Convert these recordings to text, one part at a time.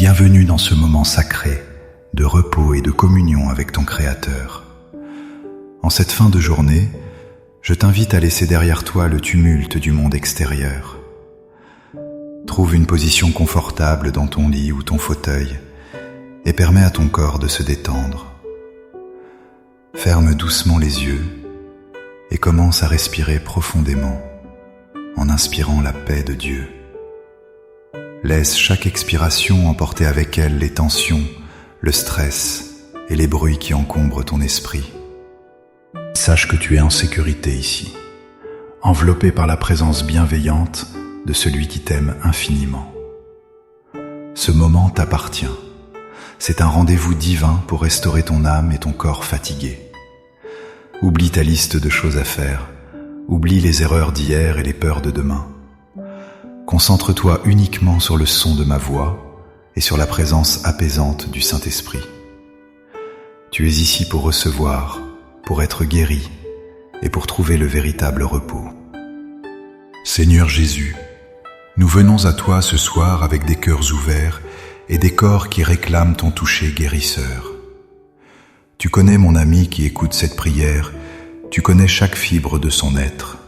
Bienvenue dans ce moment sacré de repos et de communion avec ton Créateur. En cette fin de journée, je t'invite à laisser derrière toi le tumulte du monde extérieur. Trouve une position confortable dans ton lit ou ton fauteuil et permets à ton corps de se détendre. Ferme doucement les yeux et commence à respirer profondément en inspirant la paix de Dieu. Laisse chaque expiration emporter avec elle les tensions, le stress et les bruits qui encombrent ton esprit. Sache que tu es en sécurité ici, enveloppé par la présence bienveillante de celui qui t'aime infiniment. Ce moment t'appartient. C'est un rendez-vous divin pour restaurer ton âme et ton corps fatigués. Oublie ta liste de choses à faire, oublie les erreurs d'hier et les peurs de demain. Concentre-toi uniquement sur le son de ma voix et sur la présence apaisante du Saint-Esprit. Tu es ici pour recevoir, pour être guéri et pour trouver le véritable repos. Seigneur Jésus, nous venons à toi ce soir avec des cœurs ouverts et des corps qui réclament ton toucher guérisseur. Tu connais mon ami qui écoute cette prière, tu connais chaque fibre de son être.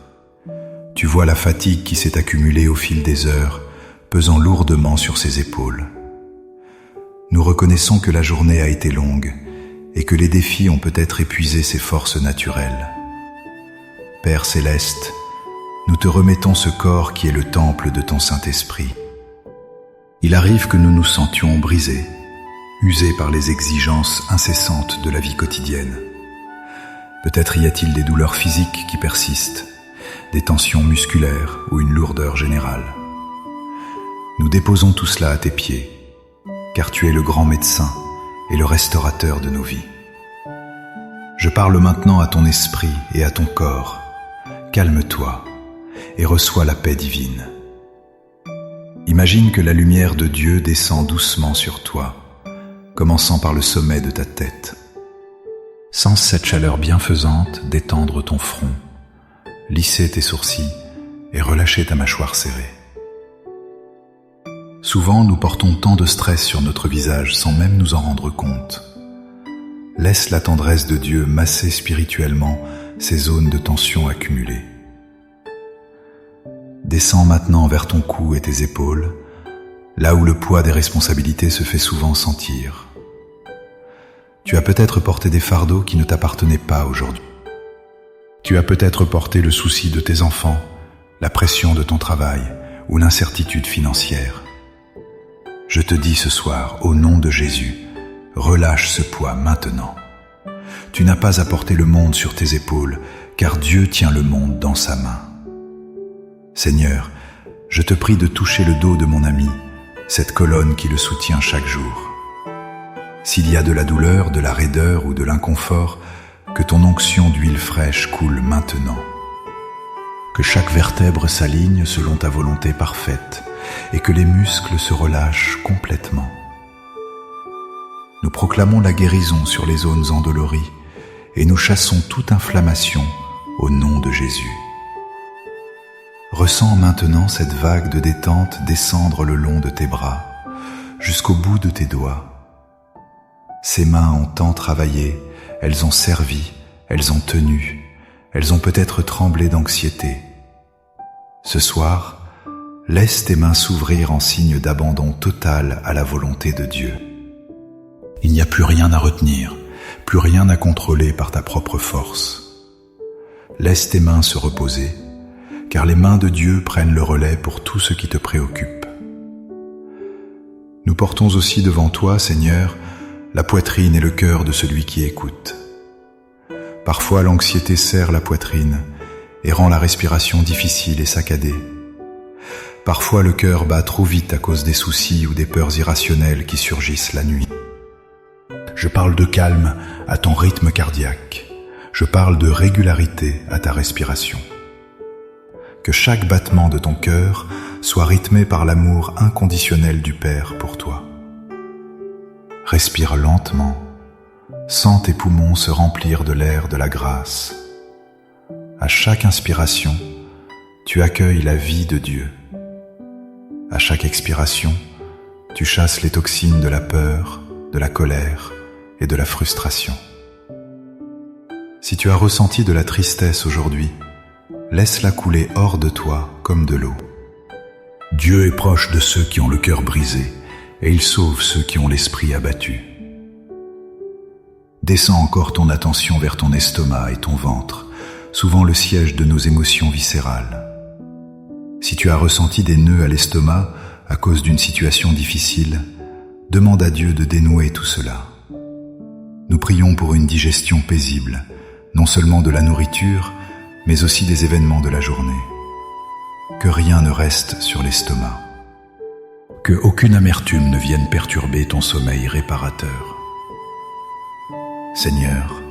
Tu vois la fatigue qui s'est accumulée au fil des heures, pesant lourdement sur ses épaules. Nous reconnaissons que la journée a été longue et que les défis ont peut-être épuisé ses forces naturelles. Père céleste, nous te remettons ce corps qui est le temple de ton Saint-Esprit. Il arrive que nous nous sentions brisés, usés par les exigences incessantes de la vie quotidienne. Peut-être y a-t-il des douleurs physiques qui persistent, des tensions musculaires ou une lourdeur générale. Nous déposons tout cela à tes pieds, car tu es le grand médecin et le restaurateur de nos vies. Je parle maintenant à ton esprit et à ton corps. Calme-toi et reçois la paix divine. Imagine que la lumière de Dieu descend doucement sur toi, commençant par le sommet de ta tête. Sens cette chaleur bienfaisante détendre ton front, lisser tes sourcils et relâcher ta mâchoire serrée. Souvent, nous portons tant de stress sur notre visage sans même nous en rendre compte. Laisse la tendresse de Dieu masser spirituellement ces zones de tension accumulées. Descends maintenant vers ton cou et tes épaules, là où le poids des responsabilités se fait souvent sentir. Tu as peut-être porté des fardeaux qui ne t'appartenaient pas aujourd'hui. Tu as peut-être porté le souci de tes enfants, la pression de ton travail ou l'incertitude financière. Je te dis ce soir, au nom de Jésus, relâche ce poids maintenant. Tu n'as pas à porter le monde sur tes épaules, car Dieu tient le monde dans sa main. Seigneur, je te prie de toucher le dos de mon ami, cette colonne qui le soutient chaque jour. S'il y a de la douleur, de la raideur ou de l'inconfort, que ton onction d'huile fraîche coule maintenant. Que chaque vertèbre s'aligne selon ta volonté parfaite et que les muscles se relâchent complètement. Nous proclamons la guérison sur les zones endolories et nous chassons toute inflammation au nom de Jésus. Ressens maintenant cette vague de détente descendre le long de tes bras, jusqu'au bout de tes doigts. Ces mains ont tant travaillé, elles ont servi, elles ont tenu, elles ont peut-être tremblé d'anxiété. Ce soir, laisse tes mains s'ouvrir en signe d'abandon total à la volonté de Dieu. Il n'y a plus rien à retenir, plus rien à contrôler par ta propre force. Laisse tes mains se reposer, car les mains de Dieu prennent le relais pour tout ce qui te préoccupe. Nous portons aussi devant toi, Seigneur, la poitrine et le cœur de celui qui écoute. Parfois, l'anxiété serre la poitrine et rend la respiration difficile et saccadée. Parfois, le cœur bat trop vite à cause des soucis ou des peurs irrationnelles qui surgissent la nuit. Je parle de calme à ton rythme cardiaque. Je parle de régularité à ta respiration. Que chaque battement de ton cœur soit rythmé par l'amour inconditionnel du Père pour toi. Respire lentement, sens tes poumons se remplir de l'air de la grâce. À chaque inspiration, tu accueilles la vie de Dieu. À chaque expiration, Tu chasses les toxines de la peur, de la colère et de la frustration. Si tu as ressenti de la tristesse aujourd'hui, laisse-la couler hors de toi comme de l'eau. Dieu est proche de ceux qui ont le cœur brisé et il sauve ceux qui ont l'esprit abattu. Descends encore ton attention vers ton estomac et ton ventre, souvent le siège de nos émotions viscérales. Si tu as ressenti des nœuds à l'estomac à cause d'une situation difficile, demande à Dieu de dénouer tout cela. Nous prions pour une digestion paisible, non seulement de la nourriture, mais aussi des événements de la journée. Que rien ne reste sur l'estomac. Que aucune amertume ne vienne perturber ton sommeil réparateur. Seigneur,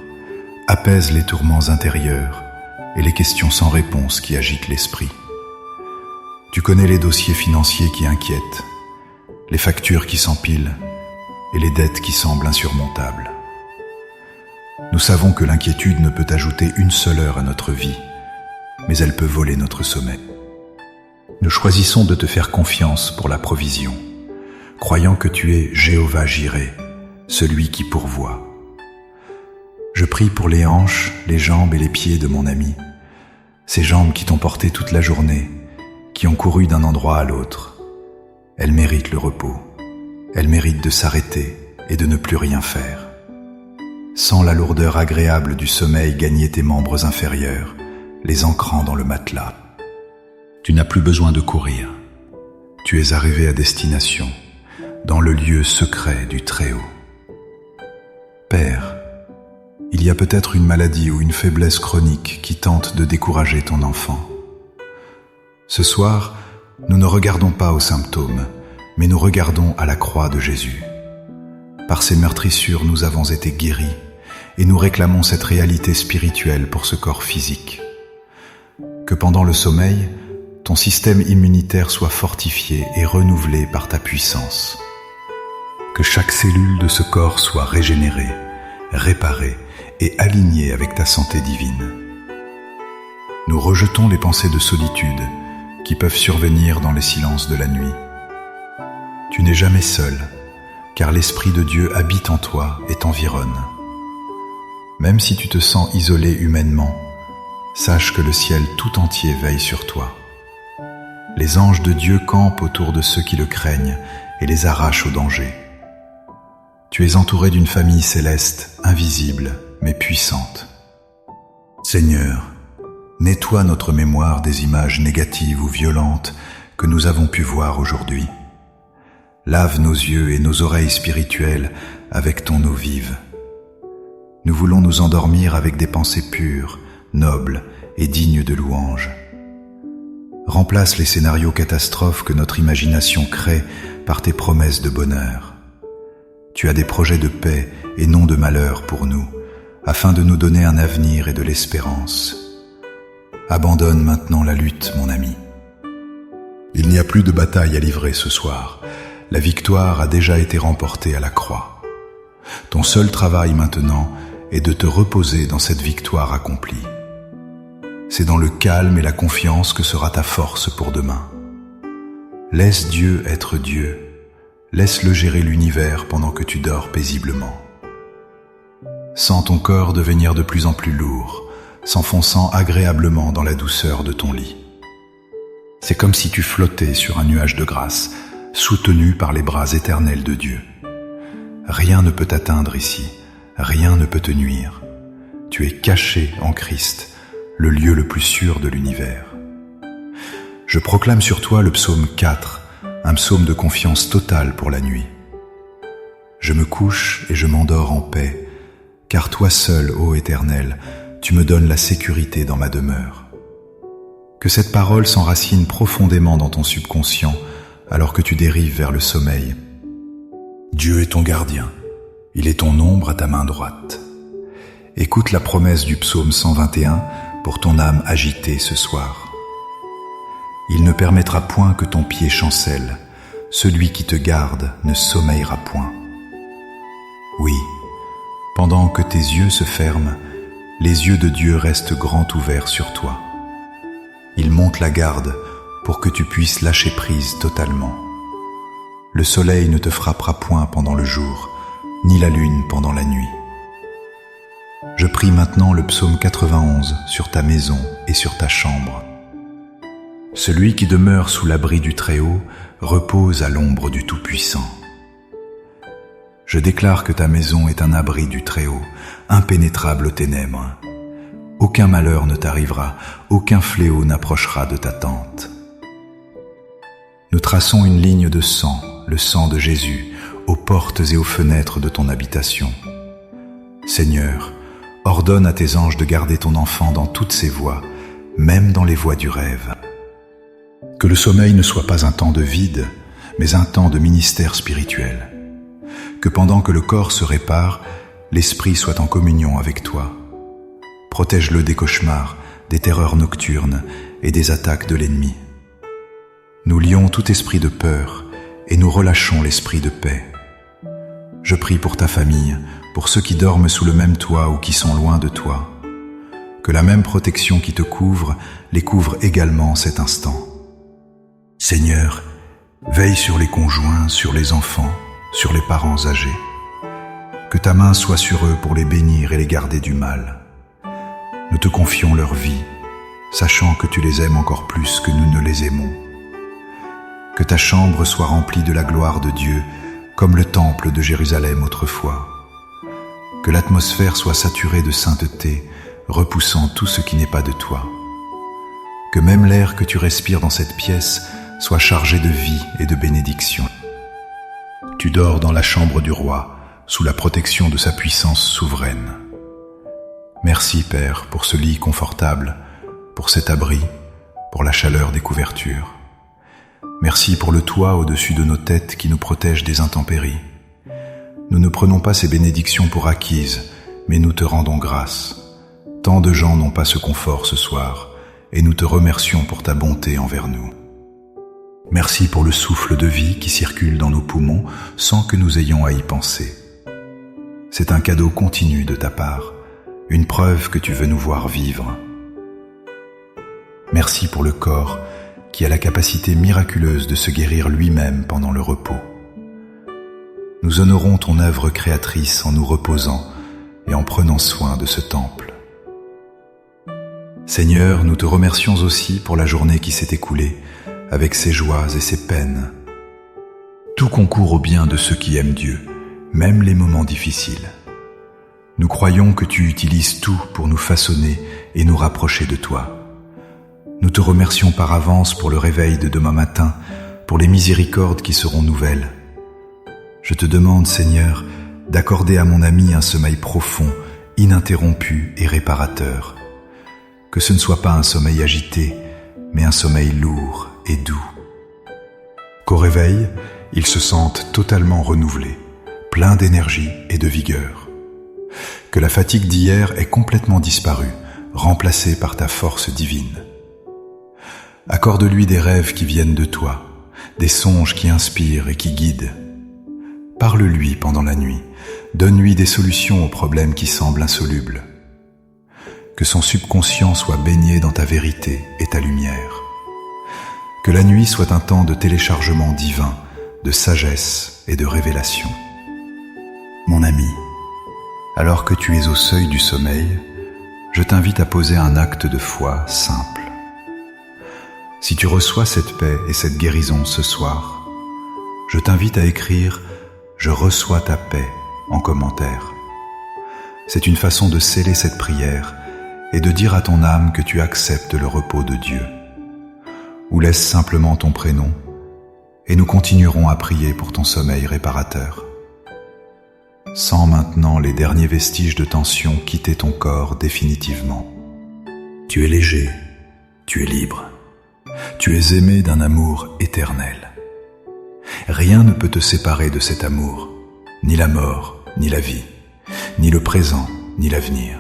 apaise les tourments intérieurs et les questions sans réponse qui agitent l'esprit. Tu connais les dossiers financiers qui inquiètent, les factures qui s'empilent et les dettes qui semblent insurmontables. Nous savons que l'inquiétude ne peut ajouter une seule heure à notre vie, mais elle peut voler notre sommeil. Nous choisissons de te faire confiance pour la provision, croyant que tu es Jéhovah Jireh, celui qui pourvoit. Je prie pour les hanches, les jambes et les pieds de mon ami, ces jambes qui t'ont porté toute la journée, qui ont couru d'un endroit à l'autre. Elles méritent le repos, elles méritent de s'arrêter et de ne plus rien faire. Sens la lourdeur agréable du sommeil gagner tes membres inférieurs, les ancrant dans le matelas. Tu n'as plus besoin de courir. Tu es arrivé à destination, dans le lieu secret du Très-Haut. Père, il y a peut-être une maladie ou une faiblesse chronique qui tente de décourager ton enfant. Ce soir, nous ne regardons pas aux symptômes, mais nous regardons à la croix de Jésus. Par ses meurtrissures, nous avons été guéris et nous réclamons cette réalité spirituelle pour ce corps physique. Que pendant le sommeil, ton système immunitaire soit fortifié et renouvelé par ta puissance. Que chaque cellule de ce corps soit régénérée, réparée et alignée avec ta santé divine. Nous rejetons les pensées de solitude qui peuvent survenir dans les silences de la nuit. Tu n'es jamais seul, car l'Esprit de Dieu habite en toi et t'environne. Même si tu te sens isolé humainement, sache que le ciel tout entier veille sur toi. Les anges de Dieu campent autour de ceux qui le craignent et les arrachent au danger. Tu es entouré d'une famille céleste, invisible, mais puissante. Seigneur, nettoie notre mémoire des images négatives ou violentes que nous avons pu voir aujourd'hui. Lave nos yeux et nos oreilles spirituelles avec ton eau vive. Nous voulons nous endormir avec des pensées pures, nobles et dignes de louange. Remplace les scénarios catastrophes que notre imagination crée par tes promesses de bonheur. Tu as des projets de paix et non de malheur pour nous, afin de nous donner un avenir et de l'espérance. Abandonne maintenant la lutte, mon ami. Il n'y a plus de bataille à livrer ce soir. La victoire a déjà été remportée à la croix. Ton seul travail maintenant est de te reposer dans cette victoire accomplie. C'est dans le calme et la confiance que sera ta force pour demain. Laisse Dieu être Dieu. Laisse-le gérer l'univers pendant que tu dors paisiblement. Sens ton corps devenir de plus en plus lourd, s'enfonçant agréablement dans la douceur de ton lit. C'est comme si tu flottais sur un nuage de grâce, soutenu par les bras éternels de Dieu. Rien ne peut t'atteindre ici, rien ne peut te nuire. Tu es caché en Christ, le lieu le plus sûr de l'univers. Je proclame sur toi le psaume 4, un psaume de confiance totale pour la nuit. Je me couche et je m'endors en paix, car toi seul, ô Éternel, tu me donnes la sécurité dans ma demeure. Que cette parole s'enracine profondément dans ton subconscient alors que tu dérives vers le sommeil. Dieu est ton gardien, il est ton ombre à ta main droite. Écoute la promesse du psaume 121 pour ton âme agitée ce soir. Il ne permettra point que ton pied chancelle, celui qui te garde ne sommeillera point. Oui, pendant que tes yeux se ferment, les yeux de Dieu restent grands ouverts sur toi. Il monte la garde pour que tu puisses lâcher prise totalement. Le soleil ne te frappera point pendant le jour, ni la lune pendant la nuit. Je prie maintenant le psaume 91 sur ta maison et sur ta chambre. Celui qui demeure sous l'abri du Très-Haut repose à l'ombre du Tout-Puissant. Je déclare que ta maison est un abri du Très-Haut, impénétrable aux ténèbres. Aucun malheur ne t'arrivera, aucun fléau n'approchera de ta tente. Nous traçons une ligne de sang, le sang de Jésus, aux portes et aux fenêtres de ton habitation. Seigneur, ordonne à tes anges de garder ton enfant dans toutes ses voies, même dans les voies du rêve. Que le sommeil ne soit pas un temps de vide, mais un temps de ministère spirituel. Que pendant que le corps se répare, l'esprit soit en communion avec toi. Protège-le des cauchemars, des terreurs nocturnes et des attaques de l'ennemi. Nous lions tout esprit de peur et nous relâchons l'esprit de paix. Je prie pour ta famille, pour ceux qui dorment sous le même toit ou qui sont loin de toi. Que la même protection qui te couvre les couvre également en cet instant. Seigneur, veille sur les conjoints, sur les enfants, sur les parents âgés. Que ta main soit sur eux pour les bénir et les garder du mal. Nous te confions leur vie, sachant que tu les aimes encore plus que nous ne les aimons. Que ta chambre soit remplie de la gloire de Dieu, comme le temple de Jérusalem autrefois. Que l'atmosphère soit saturée de sainteté, repoussant tout ce qui n'est pas de toi. Que même l'air que tu respires dans cette pièce soit chargé de vie et de bénédiction. Tu dors dans la chambre du roi, sous la protection de sa puissance souveraine. Merci, Père, pour ce lit confortable, pour cet abri, pour la chaleur des couvertures. Merci pour le toit au-dessus de nos têtes qui nous protège des intempéries. Nous ne prenons pas ces bénédictions pour acquises, mais nous te rendons grâce. Tant de gens n'ont pas ce confort ce soir, et nous te remercions pour ta bonté envers nous. Merci pour le souffle de vie qui circule dans nos poumons sans que nous ayons à y penser. C'est un cadeau continu de ta part, une preuve que tu veux nous voir vivre. Merci pour le corps qui a la capacité miraculeuse de se guérir lui-même pendant le repos. Nous honorons ton œuvre créatrice en nous reposant et en prenant soin de ce temple. Seigneur, nous te remercions aussi pour la journée qui s'est écoulée, avec ses joies et ses peines. Tout concourt au bien de ceux qui aiment Dieu, même les moments difficiles. Nous croyons que tu utilises tout pour nous façonner et nous rapprocher de toi. Nous te remercions par avance pour le réveil de demain matin, pour les miséricordes qui seront nouvelles. Je te demande, Seigneur, d'accorder à mon ami un sommeil profond, ininterrompu et réparateur. Que ce ne soit pas un sommeil agité, mais un sommeil lourd et doux. Qu'au réveil, il se sente totalement renouvelé, plein d'énergie et de vigueur. Que la fatigue d'hier ait complètement disparu, remplacée par ta force divine. Accorde-lui des rêves qui viennent de toi, des songes qui inspirent et qui guident. Parle-lui pendant la nuit, donne-lui des solutions aux problèmes qui semblent insolubles. Que son subconscient soit baigné dans ta vérité et ta lumière. Que la nuit soit un temps de téléchargement divin, de sagesse et de révélation. Mon ami, alors que tu es au seuil du sommeil, je t'invite à poser un acte de foi simple. Si tu reçois cette paix et cette guérison ce soir, je t'invite à écrire « Je reçois ta paix » en commentaire. C'est une façon de sceller cette prière et de dire à ton âme que tu acceptes le repos de Dieu. Ou laisse simplement ton prénom et nous continuerons à prier pour ton sommeil réparateur. Sens maintenant les derniers vestiges de tension quitter ton corps définitivement. Tu es léger, tu es libre. Tu es aimé d'un amour éternel. Rien ne peut te séparer de cet amour, ni la mort, ni la vie, ni le présent, ni l'avenir.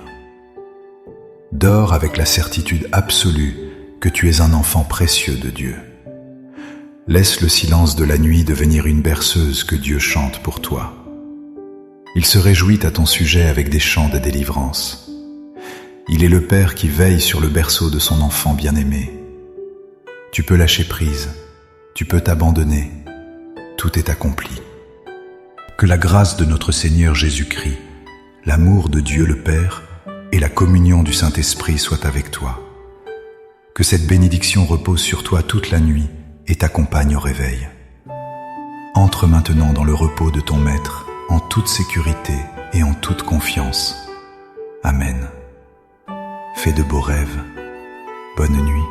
Dors avec la certitude absolue que tu es un enfant précieux de Dieu. Laisse le silence de la nuit devenir une berceuse que Dieu chante pour toi. Il se réjouit à ton sujet avec des chants de délivrance. Il est le Père qui veille sur le berceau de son enfant bien-aimé. Tu peux lâcher prise, tu peux t'abandonner. tout est accompli. Que la grâce de notre Seigneur Jésus-Christ, l'amour de Dieu le Père et la communion du Saint-Esprit soient avec toi. Que cette bénédiction repose sur toi toute la nuit et t'accompagne au réveil. Entre maintenant dans le repos de ton Maître, en toute sécurité et en toute confiance. Amen. Fais de beaux rêves. Bonne nuit.